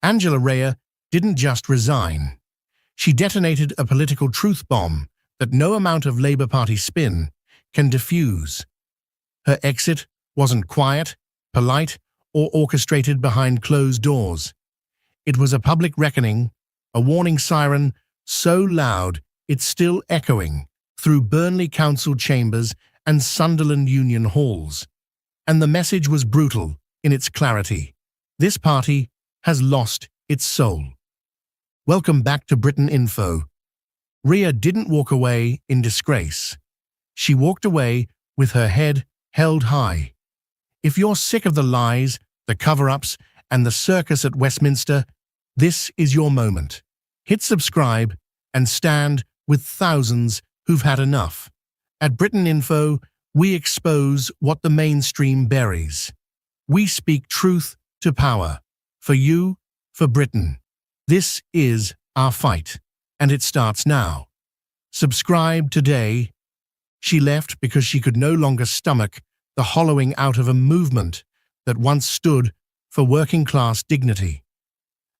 Angela Rayner didn't just resign. She detonated a political truth bomb that no amount of Labour Party spin can diffuse. Her exit wasn't quiet, polite, or orchestrated behind closed doors. It was a public reckoning, a warning siren so loud it's still echoing through Burnley Council chambers and Sunderland Union halls. And the message was brutal in its clarity. This party has lost its soul. Welcome back to Britain Info. Rhea didn't walk away in disgrace. She walked away with her head held high. If you're sick of the lies, the cover-ups, and the circus at Westminster, this is your moment. Hit subscribe and stand with thousands who've had enough. At Britain Info, we expose what the mainstream buries. We speak truth to power. For you, for Britain. This is our fight, and it starts now. Subscribe today. She left because she could no longer stomach the hollowing out of a movement that once stood for working-class dignity.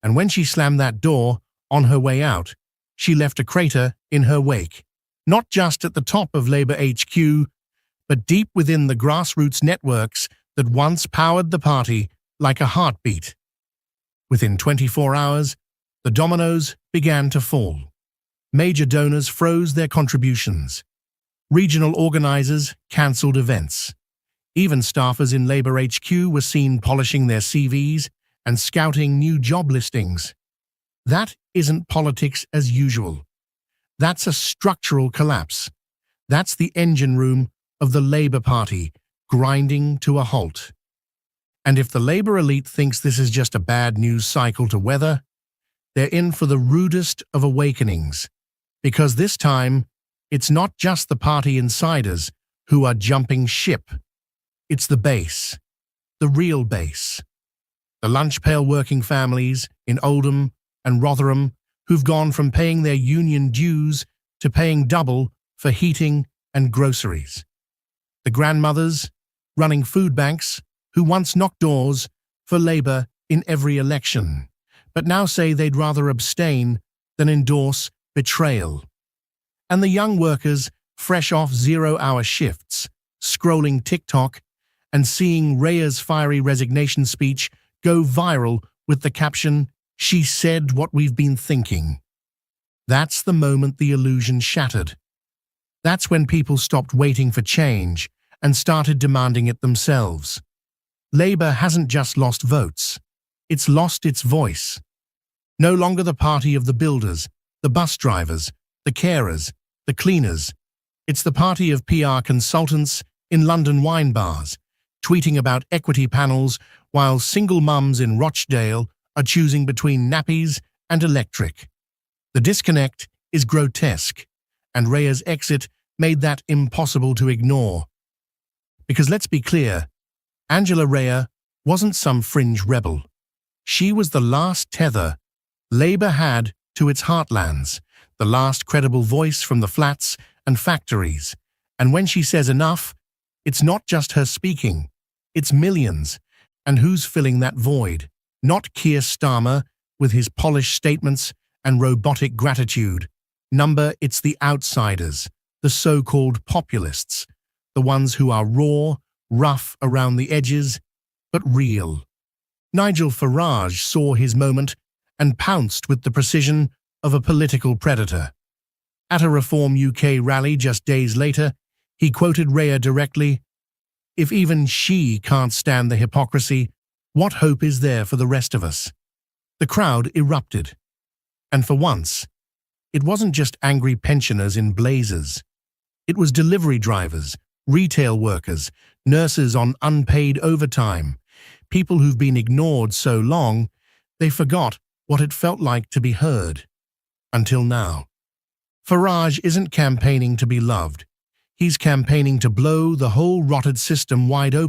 And when she slammed that door on her way out, she left a crater in her wake, not just at the top of Labour HQ, but deep within the grassroots networks that once powered the party like a heartbeat. Within 24 hours, the dominoes began to fall. Major donors froze their contributions. Regional organisers cancelled events. Even staffers in Labour HQ were seen polishing their CVs and scouting new job listings. That isn't politics as usual. That's a structural collapse. That's the engine room of the Labour Party grinding to a halt. And if the Labour elite thinks this is just a bad news cycle to weather, they're in for the rudest of awakenings. Because this time, it's not just the party insiders who are jumping ship. It's the base, the real base. The lunch pail working families in Oldham and Rotherham who've gone from paying their union dues to paying double for heating and groceries. The grandmothers running food banks who once knocked doors for Labour in every election, but now say they'd rather abstain than endorse betrayal. And the young workers fresh off 0-hour shifts, scrolling TikTok and seeing Rhea's fiery resignation speech go viral with the caption, "She said what we've been thinking." That's the moment the illusion shattered. That's when people stopped waiting for change and started demanding it themselves. Labour hasn't just lost votes, it's lost its voice. No longer the party of the builders, the bus drivers, the carers, the cleaners. It's the party of PR consultants in London wine bars, tweeting about equity panels while single mums in Rochdale are choosing between nappies and electric. The disconnect is grotesque, and Rhea's exit made that impossible to ignore. Because let's be clear, Angela Rayner wasn't some fringe rebel. She was the last tether Labour had to its heartlands, the last credible voice from the flats and factories. And when she says enough, it's not just her speaking, it's millions. And who's filling that void? Not Keir Starmer with his polished statements and robotic gratitude. It's the outsiders, the so-called populists, the ones who are raw, rough around the edges, but real. Nigel Farage saw his moment and pounced with the precision of a political predator. At a Reform UK rally just days later, he quoted Rayner directly, "If even she can't stand the hypocrisy, what hope is there for the rest of us?" The crowd erupted. And for once, it wasn't just angry pensioners in blazers. It was delivery drivers, retail workers, nurses on unpaid overtime, people who've been ignored so long, they forgot what it felt like to be heard. Until now. Farage isn't campaigning to be loved. He's campaigning to blow the whole rotted system wide open.